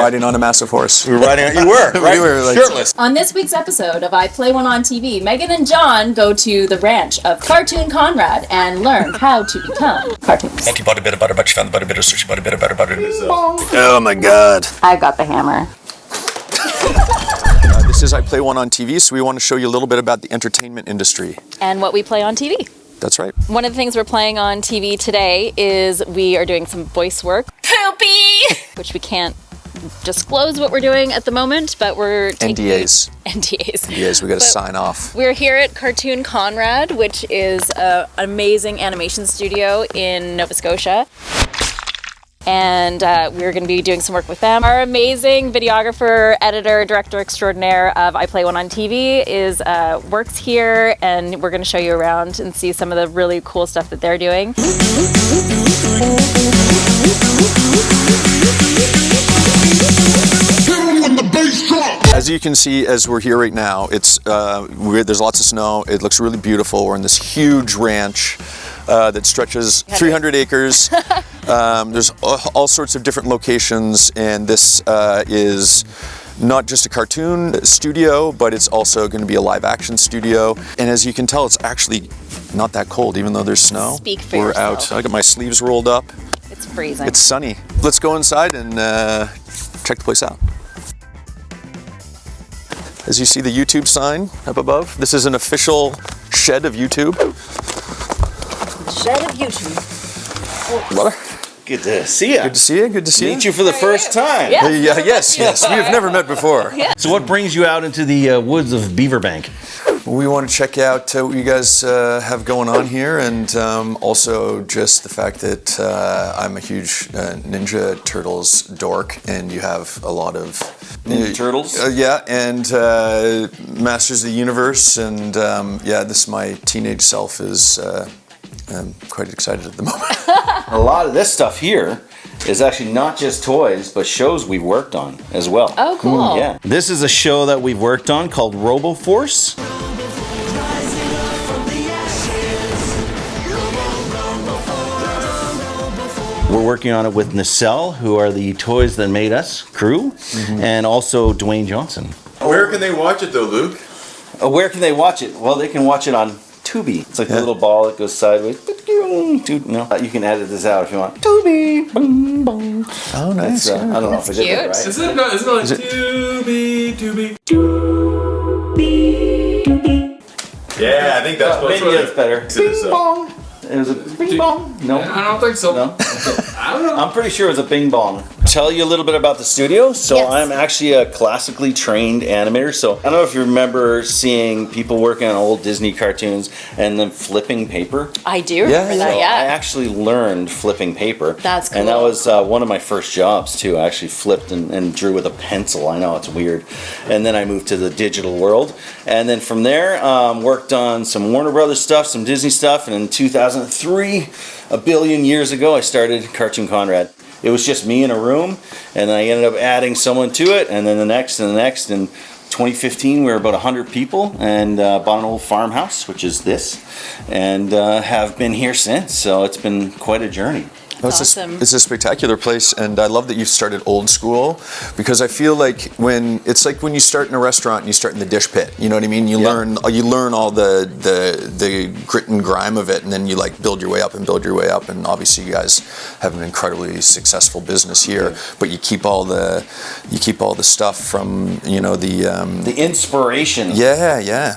riding on a massive horse. We were riding. You were, right? We were, like, shirtless. On this week's episode of I Play One on TV, Meghan and John go to the ranch of Cartoon Conrad and learn how to become cartoons. Butter, butter, butter, butter, found the butter, butter, sushi, butter, butter, butter, butter. Oh my God. I've got the hammer. This is I Play One on TV, so we want to show you a little bit about the entertainment industry. And what we play on TV. That's right. One of the things we're playing on TV today is we are doing some voice work. Poopy! Which we can't disclose what we're doing at the moment, but we're taking NDAs. NDAs. We got to sign off. We're here at Cartoon Conrad, which is an amazing animation studio in Nova Scotia. And we're going to be doing some work with them. Our amazing videographer, editor, director extraordinaire of I Play One on TV works here, and we're going to show you around and see some of the really cool stuff that they're doing. As you can see, as we're here right now, it's there's lots of snow. It looks really beautiful. We're in this huge ranch that stretches 300 acres. There's all sorts of different locations, and this is not just a cartoon studio, but it's also going to be a live action studio. And as you can tell, it's actually not that cold, even though there's snow. Speak for We're yourself. out. I got my sleeves rolled up. It's freezing. It's sunny. Let's go inside and check the place out. As you see the YouTube sign up above, this is an official shed of YouTube. Shed of YouTube. What? Good to see you. Good to see you. Good to see Meet you for the first time. Yeah. Yes. We have never met before. So what brings you out into the woods of Beaverbank? We want to check out what you guys have going on here, and also just the fact that I'm a huge Ninja Turtles dork, and you have a lot of Ninja Turtles? Yeah, and Masters of the Universe, and this my teenage self is quite excited at the moment. A lot of this stuff here is actually not just toys, but shows we've worked on as well. Oh, cool. Yeah. This is a show that we've worked on called RoboForce. We're working on it with Nacelle, who are the Toys That Made Us crew, and also Dwayne Johnson. Where can they watch it though, Luke? Where can they watch it? Well, they can watch it on Tubi. It's like the little ball that goes sideways. No, you can edit this out if you want. Tubi. Bong, bong. Oh, nice. I don't know if I did that right. Isn't it like Tubi? Yeah, I think that's Maybe what it's better. Bing bong. It was a bing bong. No, I don't think so. no. I don't know. I'm pretty sure it was a bing bong. Tell you a little bit about the studio. So Yes. I'm actually a classically trained animator. So I don't know if you remember seeing people working on old Disney cartoons and then flipping paper. I do remember that, So yeah. I actually learned flipping paper. That's And that cool. was one of my first jobs too. I actually flipped and drew with a pencil. I know it's weird. And then I moved to the digital world. And then from there, worked on some Warner Brothers stuff, some Disney stuff. And in 2003, a billion years ago, I started Cartoon Conrad. It was just me in a room, and then I ended up adding someone to it, and then the next and the next. In 2015, we were about 100 people, and bought an old farmhouse, which is this, and have been here since. So it's been quite a journey. Awesome. It's a spectacular place, and I love that you've started old school, because I feel like when you start in a restaurant and you start in the dish pit, you know what I mean? You learn all the grit and grime of it, and then you like build your way up, and obviously you guys have an incredibly successful business here, but you keep all the stuff from The inspiration. yeah.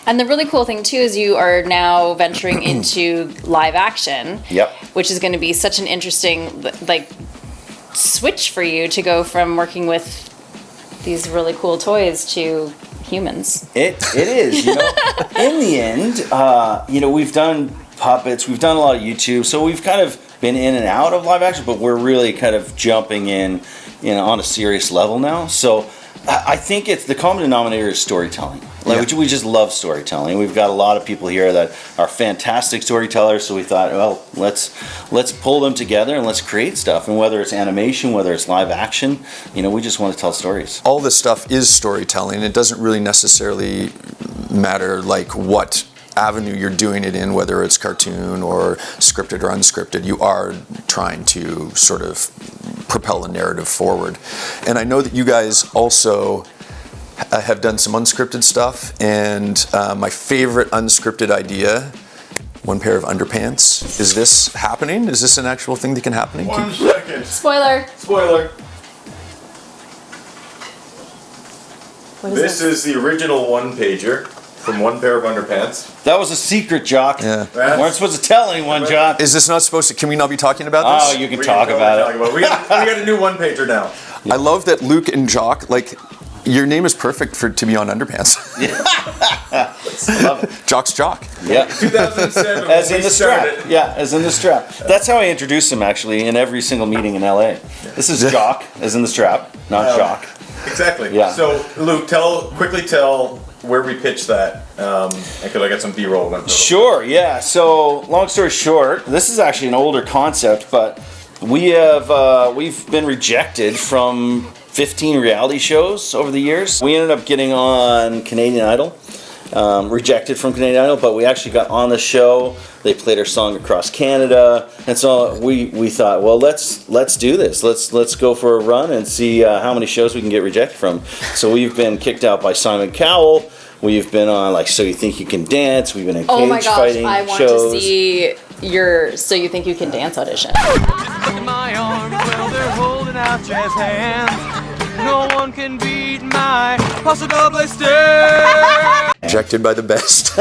And the really cool thing too is you are now venturing into live action. Yep. Which is going to be such an interesting switch for you to go from working with these really cool toys to humans. It is. In the end, we've done puppets, we've done a lot of YouTube, so we've kind of been in and out of live action, but we're really kind of jumping in, on a serious level now. So I think it's the common denominator is storytelling. We just love storytelling. We've got a lot of people here that are fantastic storytellers, so we thought, well, let's pull them together and let's create stuff. And whether it's animation, whether it's live action, we just want to tell stories. All this stuff is storytelling. It doesn't really necessarily matter like what avenue you're doing it in, whether it's cartoon or scripted or unscripted. You are trying to sort of propel a narrative forward. And I know that you guys also have done some unscripted stuff, and my favorite unscripted idea, one pair of underpants. Is this happening? Is this an actual thing that can happen? 1 second. Spoiler. Spoiler. What is This is the original one-pager from One Pair of Underpants. That was a secret, Jock. Yeah. We weren't supposed to tell anyone, Jock. Is this not supposed to, can we not be talking about Oh, this? you can We talk can about totally it. talk about it. We got a new one-pager now. I love that Luke and Jock, like, your name is perfect to be on underpants. Love it. Jock's Jock. Yeah. 2007. As when in we the strap. started. Yeah, as in the strap. That's how I introduce him, actually, in every single meeting in LA. This is Jock, as in the strap, not Jock. Exactly. Yeah. So, Luke, quickly tell where we pitched that, because I got some B-roll. Sure, yeah. So, long story short, this is actually an older concept, but we've been rejected from 15 reality shows over the years. We ended up getting on Canadian Idol, rejected from Canadian Idol, but we actually got on the show. They played our song across Canada, and so we thought, well, let's do this. Let's go for a run and see how many shows we can get rejected from. So we've been kicked out by Simon Cowell. We've been on like So You Think You Can Dance. We've been in Oh my cage gosh, fighting I want shows. to see your So You Think You Can Dance audition. In my arms, well, they're holding out jazz hands. No one can beat my Paso Doble stare. Rejected by the best.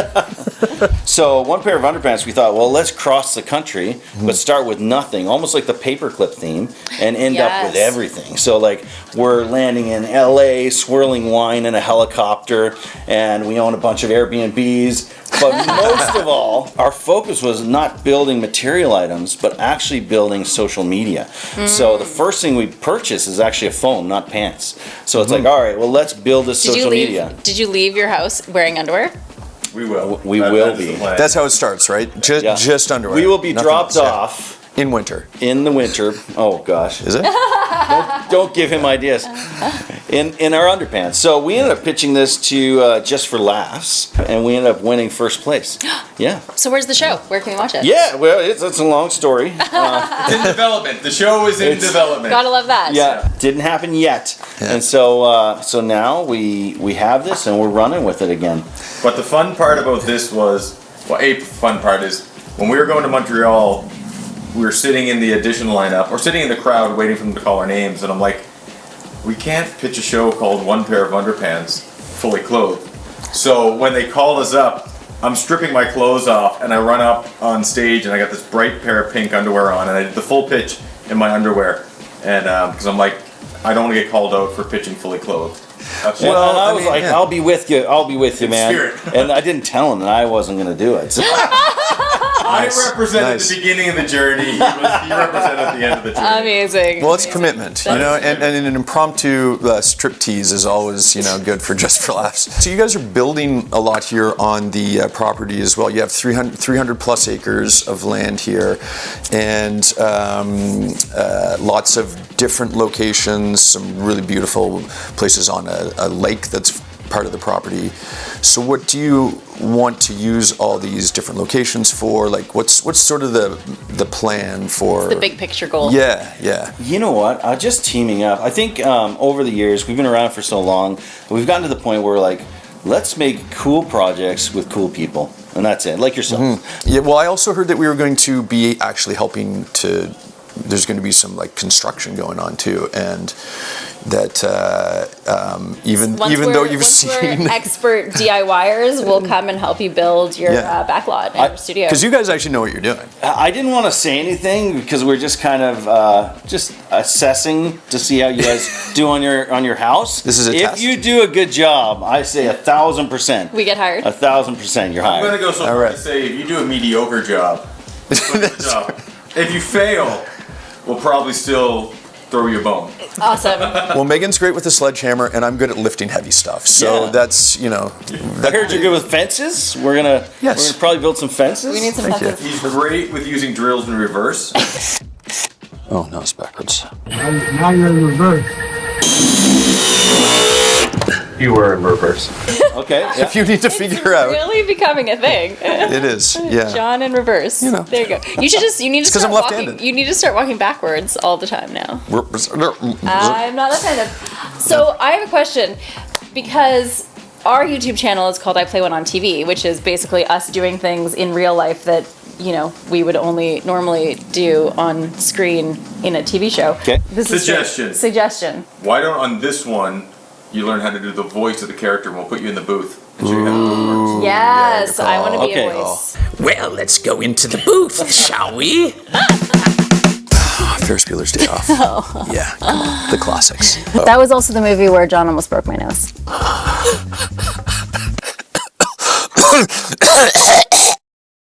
So One Pair of Underpants, we thought, well, let's cross the country, but start with nothing, almost like the paperclip theme, and end up with Yes. everything. So like we're landing in LA, swirling wine in a helicopter, and we own a bunch of Airbnbs. But most of all, our focus was not building material items, but actually building social media. So the first thing we purchased is actually a phone, not pants. So it's like, all right, well, let's build this social media. Did you leave your house wearing underwear? We will. We will that is be. the plan. That's how it starts, right? Yeah. Just underwear. We will be Nothing dropped else. Yeah. off In winter. in the winter. Oh gosh. Is it? Don't give him ideas. In our underpants. So we ended up pitching this to Just for Laughs, and we ended up winning first place. Yeah. So where's the show? Where can we watch it? Yeah, well, it's a long story. It's in development. The show is in development. Gotta love that. Yeah, didn't happen yet. Yeah. And so now we have this, and we're running with it again. But the fun part about this was, well, a fun part is when we were going to Montreal, we were sitting in the audition lineup, or sitting in the crowd waiting for them to call our names, and I'm like, we can't pitch a show called One Pair of Underpants, fully clothed. So when they called us up, I'm stripping my clothes off, and I run up on stage, and I got this bright pair of pink underwear on, and I did the full pitch in my underwear, and because I'm like, I don't want to get called out for pitching fully clothed. That's And Well, I I was mean, like, yeah. I'll be with you, man. spirit. And I didn't tell him that I wasn't going to do it. So I represented Nice. the beginning of the journey. He represented the end of the journey. Amazing. Well, it's commitment, you know, and an impromptu strip tease is always, you know, good for Just for Laughs. So you guys are building a lot here on the property as well. You have 300 plus acres of land here, and lots of different locations, some really beautiful places on a lake that's part of the property. So what do you want to use all these different locations for? Like, what's sort of the plan for The big picture goal. Yeah. you know what? Just teaming up. I think over the years, we've been around for so long, we've gotten to the point where like, let's make cool projects with cool people. And that's it, like yourself. Yeah, well, I also heard that we were going to be actually helping to, there's going to be some like construction going on too, and that even though you've once seen, we're expert DIYers, we'll come and help you build your Yeah. backlot in your studio. because you guys actually know what you're doing. I didn't want to say anything because we're just kind of just assessing to see how you guys do on your house. This is a if test? you do a good job, I say 1,000%. We get hired. 1,000% you're I'm hired. gonna go so All far right. to say if you do a mediocre job, if you fail, we'll probably still throw you a bone. Awesome. Well, Megan's great with the sledgehammer, and I'm good at lifting heavy stuff. So Yeah. that's, you know, I heard you're good with fences. We're gonna probably build some fences. We need some Thank you. fences. He's great with using drills in reverse. Oh no, it's backwards. Now you're in reverse. You were in reverse. Okay. Yeah. If you need to figure out, Really becoming a thing. it is. Yeah. John in reverse. You know. There you go. You need to 'cause start I'm walking. left-handed. You need to start walking backwards all the time now. Mm-hmm. I'm not left-handed. So I have a question, because our YouTube channel is called I Play One on TV, which is basically us doing things in real life that, you know, we would only normally do on screen in a TV show. Okay. This is Suggestion. Suggestion. Why don't on this one you learn how to do the voice of the character and we'll put you in the booth and show you how it works. Yes, I want to be Okay. a voice. Well, let's go into the booth, shall we? Ferris Bueller's Day Off. Yeah, the classics. That was also the movie where John almost broke my nose.